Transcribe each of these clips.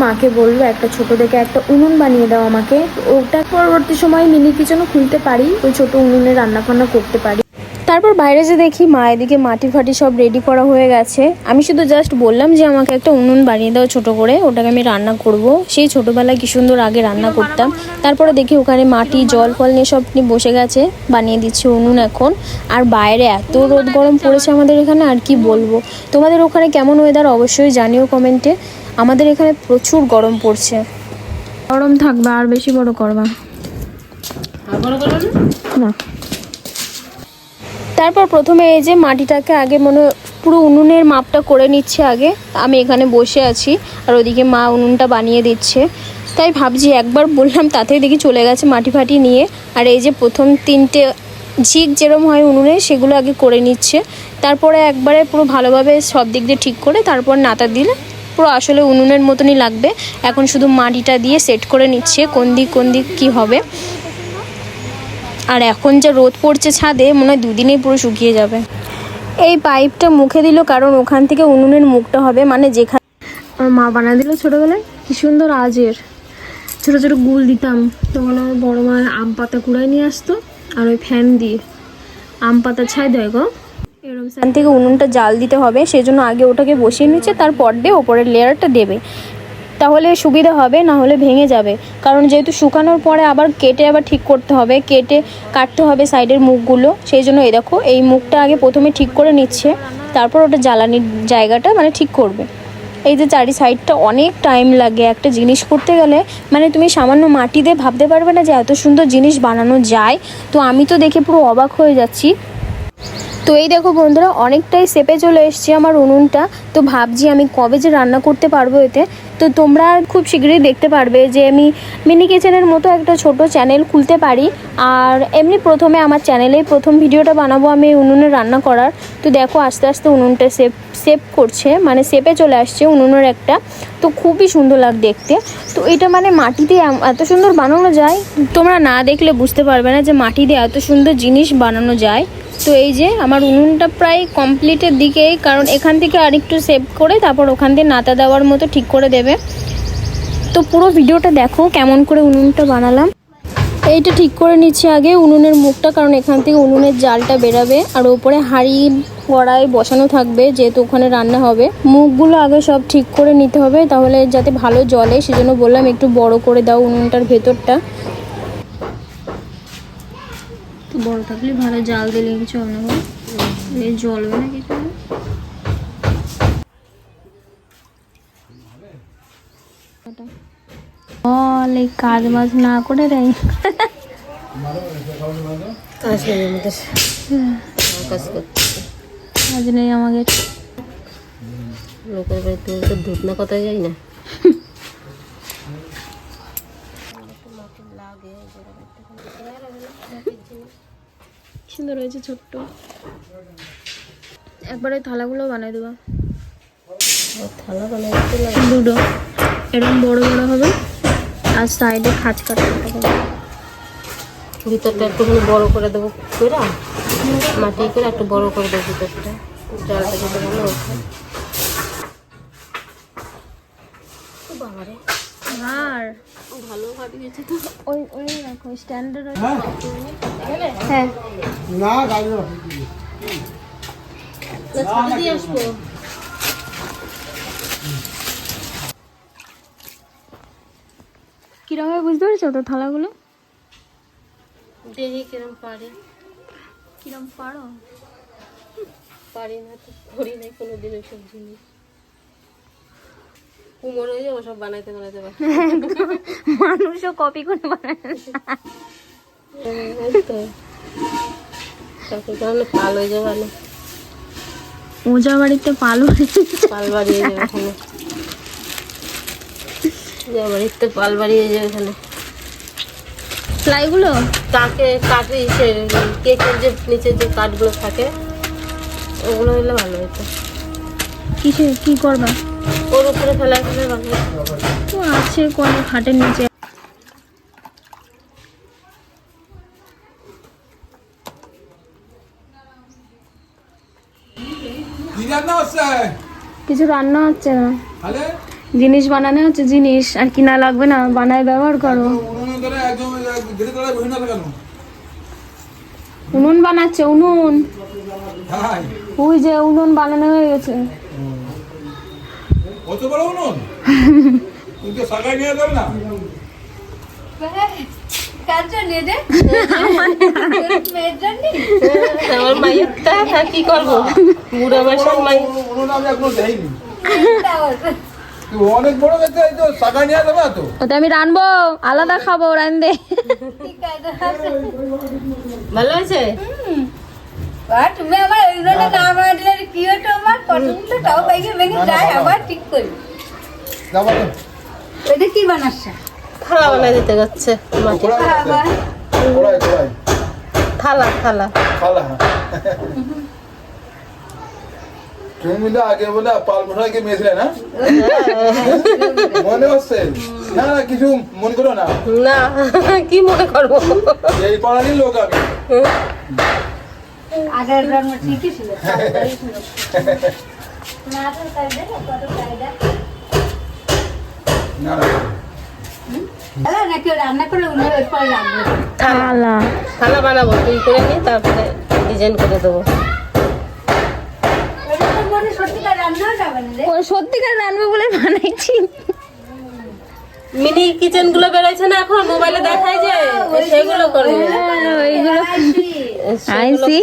মাকে বলবো একটা ছোট দেখে একটা উনুন বানিয়ে দাও আমাকে। ওটা পরবর্তী সময় মিনি কিচেনও খুলতে পারি, ওই ছোট উনুনে রান্না বান্না করতে পারি। তারপর বাইরে যে দেখি মা এদিকে মাটি ফাটি সব রেডি করা হয়ে গেছে। আমি শুধু জাস্ট বললাম যে আমাকে একটা উনুন বানিয়ে দাও ছোট করে, ওটাকে আমি রান্না করব। সেই ছোটোবেলায় কি সুন্দর আগে রান্না করতাম। তারপরে দেখি ওখানে মাটি জল ফল নিয়ে সব নিয়ে বসে গেছে, বানিয়ে দিচ্ছে উনুন এখন। আর বাইরে এত রোদ গরম পড়েছে আমাদের এখানে, আর কি বলবো। তোমাদের ওখানে কেমন ওয়েদার অবশ্যই জানিও কমেন্টে। আমাদের এখানে প্রচুর গরম পড়ছে। গরম থাকবে, আর বেশি বড় করবা না। তারপর প্রথমে এই যে মাটিটাকে আগে পুরো উনুনের মাপটা করে নিচ্ছে আগে। আমি এখানে বসে আছি আর ওদিকে মা উনুনটা বানিয়ে দিচ্ছে। তাই ভাবছি একবার বললাম, তাতেই দেখি চলে গেছে মাটি ফাটি নিয়ে। আর এই যে প্রথম 3টে ঝিক যেরকম হয় উনুনে সেগুলো আগে করে নিচ্ছে। তারপরে একবারে পুরো ভালোভাবে সব দিক দিয়ে ঠিক করে তারপর নাতা দিলে পুরো আসলে উনুনের মতনই লাগবে। এখন শুধু মাটিটা দিয়ে সেট করে নিচ্ছে কোন দিক কী হবে। আর এখন যা রোদ পড়ছে ছাদে, মনে হয় 2 দিনেই পুরো শুকিয়ে যাবে। এই পাইপটা মুখে দিল, কারণ ওখান থেকে উনুনের মুখটা হবে, মানে যেখানে আমার মা বানিয়ে দিল ছোটোবেলায় কি সুন্দর আজের ছোটো ছোটো গুল দিতাম। তখন আমার বড়ো মা আম পাতা কুড়াই নিয়ে আসতো আর ওই ফ্যান দিয়ে আম পাতা ছাই দেয় গো। এরকম সেখান থেকে উনুনটা জাল দিতে হবে, সেই জন্য আগে ওটাকে বসিয়ে নিচ্ছে, তারপর দিয়ে ওপরের লেয়ারটা দেবে। তাহলে সুবিধা হবে, না হলে ভেঙে যাবে। কারণ যেহেতু শুকানোর পরে আবার কেটে আবার ঠিক করতে হবে, কাটতে হবে সাইডের মুখগুলো। সেই জন্য এই দেখো এই মুখটা আগে প্রথমে ঠিক করে নিচ্ছে, তারপর ওটা জ্বালানির জায়গাটা মানে ঠিক করবে। এই যে চারি সাইডটা অনেক টাইম লাগে একটা জিনিস করতে গেলে, মানে তুমি সামান্য মাটি দিয়ে ভাবতে পারবে না যে এত সুন্দর জিনিস বানানো যায়। তো আমি তো দেখে পুরো অবাক হয়ে যাচ্ছি। তো এই দেখো বন্ধুরা, অনেকটাই শেপে চলে এসছে আমার উনুনটা। তো ভাবছি আমি কবে যে রান্না করতে পারবো এতে। তো তোমরা খুব শীঘ্রই দেখতে পারবে যে আমি মিনি কিচেনের মতো একটা ছোট চ্যানেল খুলতে পারি। আর এমনি প্রথমে আমার চ্যানেলেই প্রথম ভিডিওটা বানাবো আমি উনুনে রান্না করার। তো দেখো আস্তে আস্তে উনুনটা শেপ করছে, মানে শেপে চলে আসছে উনুনের একটা। তো খুবই সুন্দর লাগে দেখতে। তো এটা মানে মাটি দিয়ে এত সুন্দর বানানো যায়, তোমরা না দেখলে বুঝতে পারবে না যে মাটি দিয়ে এত সুন্দর জিনিস বানানো যায়। তো এই যে আমার উনুনটা প্রায় কমপ্লিটের দিকেই, কারণ এখান থেকে আরেকটু সেভ করে তারপর ওখান দিয়ে নাতা দেওয়ার মতো ঠিক করে দেবে। তো পুরো ভিডিওটা দেখো কেমন করে উনুনটা বানালাম। এইটা ঠিক করে নিচ্ছি আগে উনুনের মুখটা, কারণ এখান থেকে উনুনের জালটা বেরাবে আর ওপরে হাঁড়ি কড়াই বসানো থাকবে, যেহেতু ওখানে রান্না হবে। মুখগুলো আগে সব ঠিক করে নিতে হবে, তাহলে যাতে ভালো জ্বলে। সেজন্য বললাম একটু বড় করে দাও উনুনটার ভেতরটা। বড় থাকলে ভালো, জাল দিলে কিছু হবে না, জ্বলবে না কিছু। এই কাজ বাজ না করে দেয়, কাজ নেই আমাকে। লোকের বাড়িতে ধূপ না কোথায় যাই না। সুন্দর হয়েছে ছোট্ট। একবারে থালাগুলো বানিয়ে দেবো, থালা বানাইতে লাগে দুটো এরকম বড় বড় হবে আর সাইডে খাঁজ কাটা হবে। ভিতরটা একটুখানি বড় করে দেবো, করে মাটি করে একটু বড় করে দেবো ভিতরটা, জালটা যেতে ভালো ওঠে। বাবারে আর ভালো ভাবিয়েছে তো। ওই রাখো স্ট্যান্ডার্ড। হ্যাঁ না গাড়ি দিয়ে আসবো। কিরকম হবে বুঝতে পেরেছো তো থালাগুলো? দেখি কিরম পারি। কিরম পারো? পারি না তো, করি নাই কোনোদিন ওইসব জিনিস। কুমোর হয়ে যাবো সব বানাইতে পারি। মানুষও কপি করে বানায় তো কারণে পাল হয়ে যাবে না, ওজা বাড়িতে পাল বাড়িয়ে যাবে ওখানে, বাড়িতে পাল বাড়িয়ে যাবে ওখানে। প্লাইগুলো কাঠে কেকের যে নিচে যে কাঠগুলো থাকে ওগুলো হলে ভালো হতো। কি করবা? ওর উপরে ফেলা ভালো তো আছে কোন খাটের নিচে। কিছু রান্না হচ্ছে না, জিনিস বানানো হচ্ছে জিনিস, আর কিনা লাগবে না, বানায় ব্যবহার করো। উনুন বানাচ্ছে, উনুন ওই যে উনুন বানানো হয়ে গেছে। কত বড় উনুন? তুই তো সাকাই নিয়ে যাবে না? আমার মায়ের তা কি করবো, বুড়ো বয়সের মাই। উনুন আমি এখনো দেইনি। তুই অনেক বড় দেখতে, এই তো সাকাই নিয়ে যাবে না তো? ওটা আমি রানবো, আলাদা খাবো রান্দে। ভালো আছে? তুমি আমার ওইগুলো না মারলে কি হতো, আমার পছন্দটাও ভেঙে ভেঙে যায়, আবার ঠিক করি। যাবো তো। এটা কি বানাচ্ছে? থালা বানাই দিতে যাচ্ছে মাটি। কোড়াই কোড়াই থালা থালা খালা। তুমি মিলে আগে বলে পাল মশাইকে মেয়েছিলে না? মনে হচ্ছে না? না কিছু মনে করো না, না কি মনে করবো, এই পাড়ারই লোক আমি। আগের জন্ম ঠিকই ছিল। না তো তাই দে, কত তাই দে। না না হ্যালো, নাকি রান্না করে উনি ওই পরে রান্না থালা থালা বানাবো, তুই করে নিয়ে তারপরে ডিজাইন করে দেবো। এটা তো মনে সত্যিকার রান্না যাবে না রে। ও সত্যিকার রানবে বলে বানাইছি। মিনি কিচেন গুলো বেরোচ্ছে না এখন, মোবাইলে দেখায় যে, সেগুলো করবে। ওইগুলো আইসি।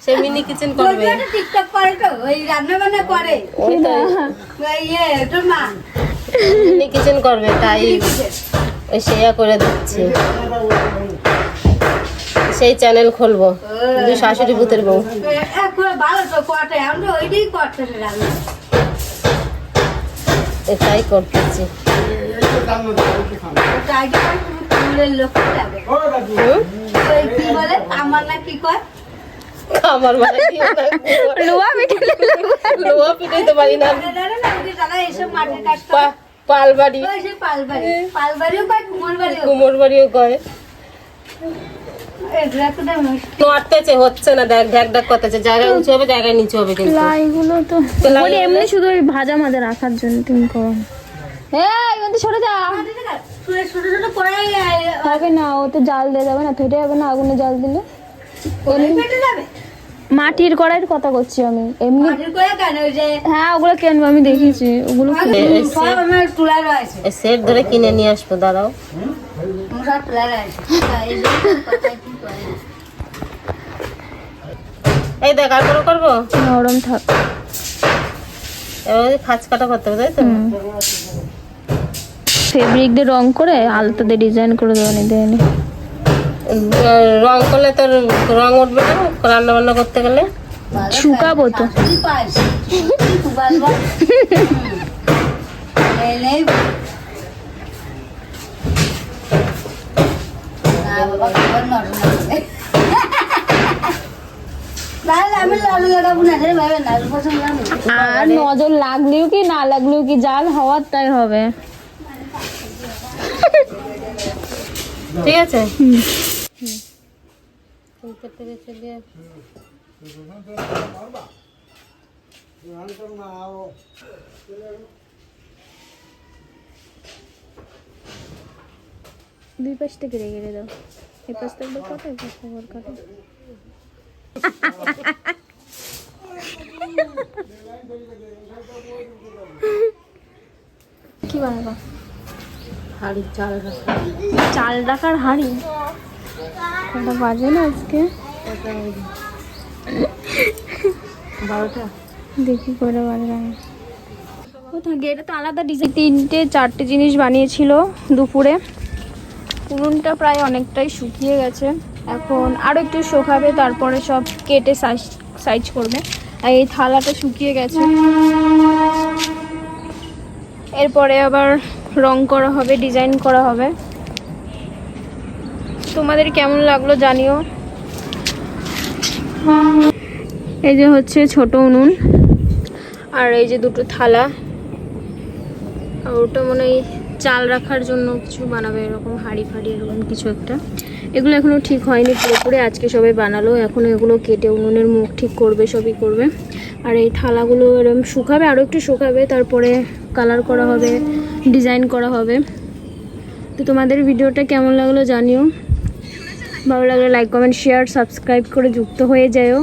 সে মিনি কিচেন করবে। ওইটা টিকটক করে তো, ওই রান্না বান্না করে। ওইটাই, ওই তোর মা মিনি কিচেন করবে, তাই ওই সেয়া করে দিচ্ছি। সেই চ্যানেল খুলবো, দুই শাশুড়ি ভূতের বউ। এখন ভালো তো কটে, আমরা ওইটাই করতে রান্না। এটাই করতেছি। তাই জন্য তুমি কুমড়ের লোক যাবে। হুম? ওই কি বলে, আমার না কি কয়? আমার মানে কি বলে? লোয়া পিঠে লোহা পিটাইতে পারি না। জানে না, ওই যে যারা এইসব মাটির কাজ করে, পাল বাড়ি, ওই সেই পালবাড়ি। পালবাড়িও কয়, কুমোর বাড়িও কয়। কুমোর বাড়িও কয়। এগুলো একটা মুশকিল। নড়তেছে, হচ্ছে না, দেখ ঢাক ঢাক করতেছে। জায়গায় উঁচু হবে, জায়গায় নিচু হবে কিন্তু। লাইগুলো তো লাই ওটা এমনি হলে- শুধু ওই ভাজা মাঝে রাখার জন্য তুমি করো। এই ওতে সরে যা। ছোট ছোট কড়াই হবে না, ওতে জাল দিয়ে যাবে না, ফেটে যাবে না আগুনে জাল দিলে। ফেটে যাবে। মাটির কড়াইয়ের কথা করছি আমি, এমনি। মাটির কড়াই কেন? ওই যে হ্যাঁ ওগুলো কেনবো, আমি দেখেছি ওগুলো। সব আমার তুলা রয়েছে। এই সেট ধরে কিনে নিয়ে আসবো, দাঁড়াও। আমার সব তুলা রয়েছে। এই যে কোথায় কি করে। এই দেখ, আর বড় করবো। নরম থাক। এবার খাঁচ কাটা করতে হবে, তাই তো? ফেব্রিক দিয়ে রং করে আলতা দিয়ে ডিজাইন করে দেওয়া নি দেয়নি। রং করলে তোর রং উঠবে না রান্না বান্না করতে গেলে। শুকাবো তো। কি পাইছ? কি কুবালবা? এই নেই। না বাবা, খবর নরম লাগবে। তাহলে আমি লাড়ু লাগাবো না রে ভাই, লাড়ু পছন্দ না। আর নজর লাগলেও কি না লাগলেও কি, জাল হওয়ার তাই হবে। ঠিক আছে। দুই পাশ থেকে রেখে দাও, এই পাশ থেকে কাটো, এই পাশ থেকে কাটো। কি বানাবা? হাড়ি চাল রাখা। চাল রাখার হাঁড়ি? কটা বাজে না আজকে? 12টা। দেখি করে বাজে না। কোথাও এটা তো আলাদা ডিজাইন। 3-4টে জিনিস বানিয়েছিল দুপুরে। উনুনটা প্রায় অনেকটাই শুকিয়ে গেছে, এখন আরও একটু শুকাবে, তারপরে সব কেটে সাইজ করবে। আর এই থালাটা শুকিয়ে গেছে, এরপরে আবার রং করা হবে, ডিজাইন করা হবে। তোমাদের কেমন লাগলো জানিও। এই যে হচ্ছে ছোট উনুন, আর এই যে দুটো থালা, আর ওটা মনে হয় চাল রাখার জন্য কিছু বানাবে, এরকম হাঁড়ি ফাড়ি এরকম কিছু একটা। এগুলো এখনও ঠিক হয়নি পুরোপুরি, আজকে সবাই বানালো। এখন এগুলো কেটে উনুনের মুখ ঠিক করবে, সবই করবে। আর এই থালাগুলো এরকম শুকাবে, আরও একটু শুকাবে, তারপরে কালার করা হবে, ডিজাইন করা হবে। তো তোমাদের ভিডিওটা কেমন লাগলো জানিও, ভালো লাগলে লাইক কমেন্ট শেয়ার সাবস্ক্রাইব করে যুক্ত হয়ে যাও।